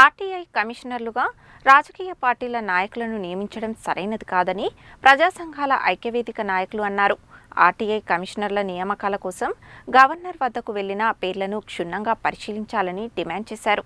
RTI కమిషనర్లుగా రాజకీయ పార్టీల నాయకులను నియమించడం సరైనది కాదని ప్రజా సంఘాల ఐక్యవేదిక నాయకులు అన్నారు. ఆర్టీఐ కమిషనర్ల నియామకాల కోసం గవర్నర్ వద్దకు వెళ్లిన పేర్లను క్షుణ్ణంగా పరిశీలించాలని డిమాండ్ చేశారు.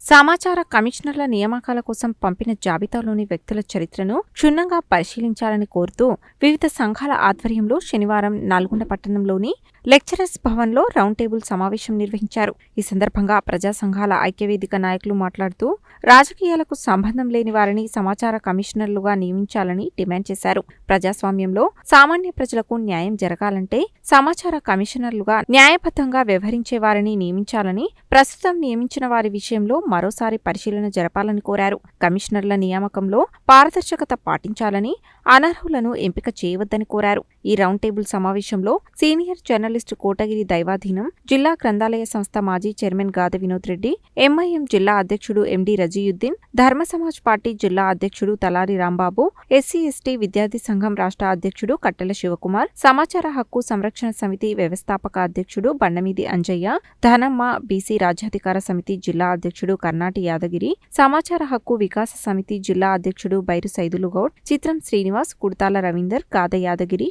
సమాచార కమిషనర్ల నియామకాల కోసం పంపిన జాబితాలోని వ్యక్తుల చరిత్రను క్షుణ్ణంగా పరిశీలించాలని కోరుతూ వివిధ సంఘాల ఆధ్వర్యంలో శనివారం నల్గొండ పట్టణంలోని లెక్చరర్స్ భవన్లో రౌండ్ టేబుల్ సమావేశం నిర్వహించారు. ఈ సందర్భంగా ప్రజా సంఘాల ఐక్యవేదిక నాయకులు మాట్లాడుతూ రాజకీయాలకు సంబంధం లేని వారిని సమాచార కమిషనర్లుగా నియమించాలని డిమాండ్ చేశారు. ప్రజాస్వామ్యంలో సామాన్య ప్రజలకు న్యాయం జరగాలంటే సమాచార కమిషనర్లుగా న్యాయబద్ధంగా వ్యవహరించే వారిని నియమించాలని, ప్రస్తుతం నియమించిన వారి విషయంలో మరోసారి పరిశీలన జరపాలని కోరారు. కమిషనర్ల నియామకంలో పారదర్శకత పాటించాలని, అనర్హులను ఎంపిక చేయవద్దని కోరారు. ఈ రౌండ్ టేబుల్ సమావేశంలో సీనియర్ జర్నలిస్టు కోటగిరి దైవాధీనం, జిల్లా గ్రంథాలయ సంస్థ మాజీ చైర్మన్ గాదె వినోద్ రెడ్డి, ఎంఐఎం జిల్లా అధ్యక్షుడు ఎండి రజీయుద్దీన్, ధర్మ సమాజ్ పార్టీ జిల్లా అధ్యక్షుడు తలారి రాంబాబు, ఎస్సీ ఎస్టీ విద్యార్థి సంఘం రాష్ట్ర అధ్యక్షుడు కట్టెల శివకుమార్, సమాచార హక్కు సంరక్షణ సమితి వ్యవస్థాపక అధ్యక్షుడు బండమీది అంజయ్య, ధనమ్మ బీసీ రాజ్యాధికార సమితి జిల్లా అధ్యక్షుడు కర్నాటి యాదగిరి, సమాచార హక్కు వికాస సమితి జిల్లా అధ్యక్షుడు బైరు సైదులు గౌడ్, చిత్రం శ్రీనివాస్, కుర్తాల రవీందర్, గాదె యాదగిరి,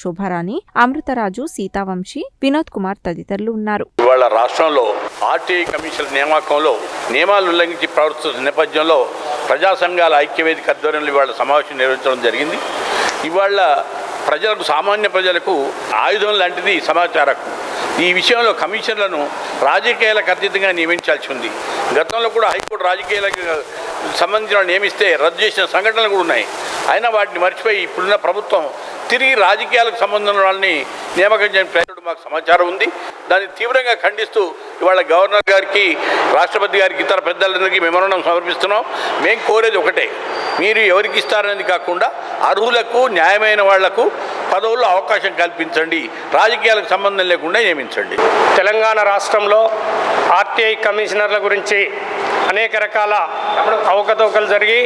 శోభారాణి, అమృతరాజు, సీతావంశీ, వినోద్ కుమార్ తదితరులు ఉన్నారు. ఇవాళ రాష్ట్రంలో ఆర్టీఐ కమిషన్ నియామకంలో నియమాలు ఉల్లంఘించి ప్రవర్తిస్తున్న నేపథ్యంలో ప్రజా సంఘాల ఐక్యవేదిక ఆధ్వర్యంలో ఇవాళ సమావేశం నిర్వహించడం జరిగింది. ఇవాళ ప్రజలకు, సామాన్య ప్రజలకు ఆయుధం లాంటిది సమాచార హక్కు. ఈ విషయంలో కమిషన్లను రాజకీయాలకు అతీతంగా నియమించాల్సి ఉంది. గతంలో కూడా హైకోర్టు రాజకీయాలకు సంబంధించిన నియమిస్తే రద్దు చేసిన సంఘటనలు కూడా ఉన్నాయి. అయినా వాటిని మర్చిపోయి ఇప్పుడున్న ప్రభుత్వం తిరిగి రాజకీయాలకు సంబంధం వాళ్ళని నియామకం చేయని ప్రయత్నం మాకు సమాచారం ఉంది. దాన్ని తీవ్రంగా ఖండిస్తూ ఇవాళ గవర్నర్ గారికి, రాష్ట్రపతి గారికి, ఇతర పెద్దలందరికీ మెమోరాండం సమర్పిస్తున్నాం. మేము కోరేది ఒకటే, మీరు ఎవరికి ఇస్తారనేది కాకుండా అర్హులకు, న్యాయమైన వాళ్లకు పదవుల్లో అవకాశం కల్పించండి, రాజకీయాలకు సంబంధం లేకుండా నియమించండి. తెలంగాణ రాష్ట్రంలో ఆర్టీఐ కమిషనర్ల గురించి అనేక రకాల అవకతవకలు జరిగి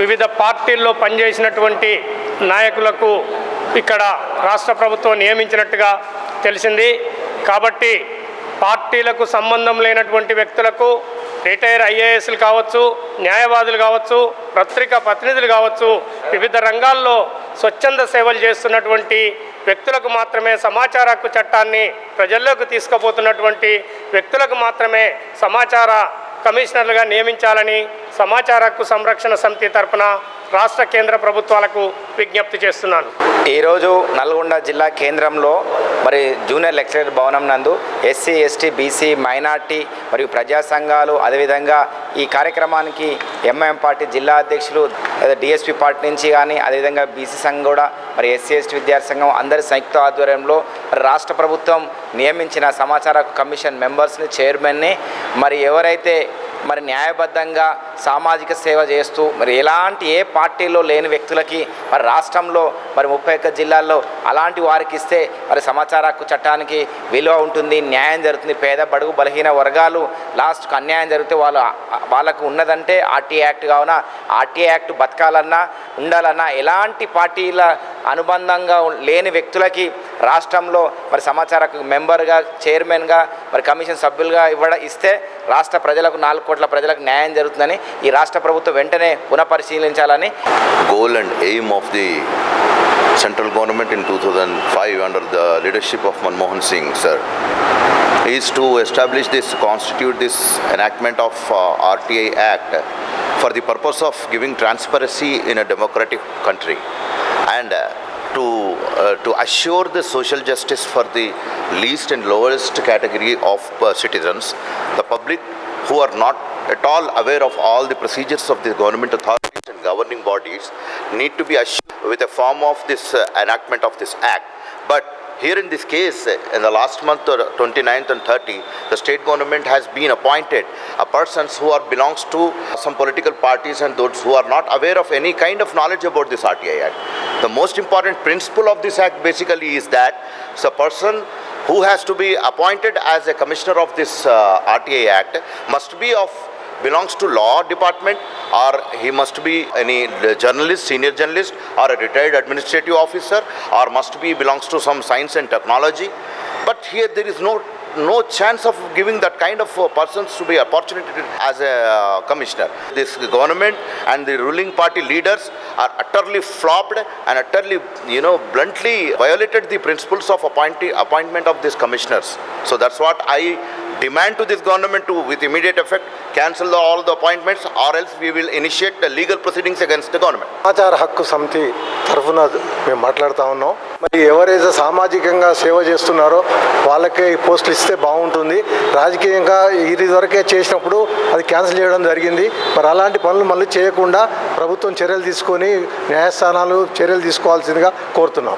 వివిధ పార్టీల్లో పనిచేసినటువంటి నాయకులకు ఇక్కడ రాష్ట్ర ప్రభుత్వం నియమించినట్టుగా తెలిసింది. కాబట్టి పార్టీలకు సంబంధం లేనటువంటి వ్యక్తులకు, రిటైర్ ఐఏఎస్లు కావచ్చు, న్యాయవాదులు కావచ్చు, పత్రికా ప్రతినిధులు కావచ్చు, వివిధ రంగాల్లో స్వచ్ఛంద సేవలు చేస్తున్నటువంటి వ్యక్తులకు మాత్రమే సమాచార హక్కు చట్టాన్ని ప్రజల్లోకి తీసుకుపోతున్నటువంటి వ్యక్తులకు మాత్రమే సమాచార కమిషనర్లుగా నియమించాలని సమాచార హక్కు సంరక్షణ సమితి తరపున రాష్ట్ర కేంద్ర ప్రభుత్వాలకు విజ్ఞప్తి చేస్తున్నాను. ఈరోజు నల్గొండ జిల్లా కేంద్రంలో మరి జూనియర్ లెక్చరర్ భవనం నందు ఎస్సీ ఎస్టీ బీసీ మైనార్టీ మరియు ప్రజా సంఘాలు, అదేవిధంగా ఈ కార్యక్రమానికి ఎంఐఎం పార్టీ జిల్లా అధ్యక్షులు, డిఎస్పీ పార్టీ నుంచి కానీ, అదేవిధంగా బీసీ సంఘం కూడా, మరి ఎస్సీ ఎస్టీ విద్యార్థి సంఘం అందరి సంయుక్త ఆధ్వర్యంలో మరి రాష్ట్ర ప్రభుత్వం నియమించిన సమాచార కమిషన్ మెంబర్స్ని, చైర్మన్ని, మరి ఎవరైతే మరి న్యాయబద్ధంగా సామాజిక సేవ చేస్తూ మరి ఎలాంటి ఏ పార్టీలో లేని వ్యక్తులకి మరి రాష్ట్రంలో మరి 31 జిల్లాల్లో అలాంటి వారికి ఇస్తే మరి సమాచార హక్కు చట్టానికి విలువ ఉంటుంది, న్యాయం జరుగుతుంది. పేద బడుగు బలహీన వర్గాలు లాస్ట్కు అన్యాయం జరిగితే వాళ్ళకు ఉన్నదంటే ఆర్టీఐ యాక్ట్. కావున ఆర్టీఐ యాక్ట్ బతకాలన్నా, ఉండాలన్నా ఎలాంటి పార్టీల అనుబంధంగా లేని వ్యక్తులకి రాష్ట్రంలో మరి సమాచార మెంబర్గా, చైర్మన్గా, మరి కమిషన్ సభ్యులుగా ఇస్తే రాష్ట్ర ప్రజలకు, 4 కోట్ల ప్రజలకు న్యాయం జరుగుతుందని ఈ రాష్ట్ర ప్రభుత్వం వెంటనే పునఃపరిశీలించాలని. Goal and aim of the central government in 2005 under the leadership of Manmohan Singh sir is to establish this, constitute this enactment of RTI Act for the purpose of giving transparency in a democratic country and to assure the social justice for the least and lowest category of citizens. The public who are not at all aware of all the procedures of the government authorities and governing bodies need to be assured with a form of this enactment of this act. But here in this case, in the last month, 29th and 30th, the state government has been appointed a persons who belongs to some political parties and those who are not aware of any kind of knowledge about this RTI Act. The most important principle of this act basically is that the person who has to be appointed as a commissioner of this RTI Act must be belongs to law department, or he must be any journalist, senior journalist, or a retired administrative officer, or must be belongs to some science and technology. But here there is no no chance of giving that kind of persons to be opportunity as a commissioner. This government and the ruling party leaders are utterly flopped and utterly, bluntly violated the principles of appointment of these commissioners. So that's what I demand to this government to, with immediate effect, cancel all the appointments, or else we will initiate the legal proceedings against the government. సమాచార హక్కు సమితి తరఫున మేము మాట్లాడుతూ ఉన్నాం. మరి ఎవరైతే సామాజికంగా సేవ చేస్తున్నారో వాళ్ళకే ఈ పోస్టులు ఇస్తే బాగుంటుంది. రాజకీయంగా ఇది వరకే చేసినప్పుడు అది క్యాన్సిల్ చేయడం జరిగింది. మరి అలాంటి పనులు మళ్ళీ చేయకుండా ప్రభుత్వం చర్యలు తీసుకొని న్యాయస్థానాలు చర్యలు తీసుకోవాల్సిందిగా కోరుతున్నాం.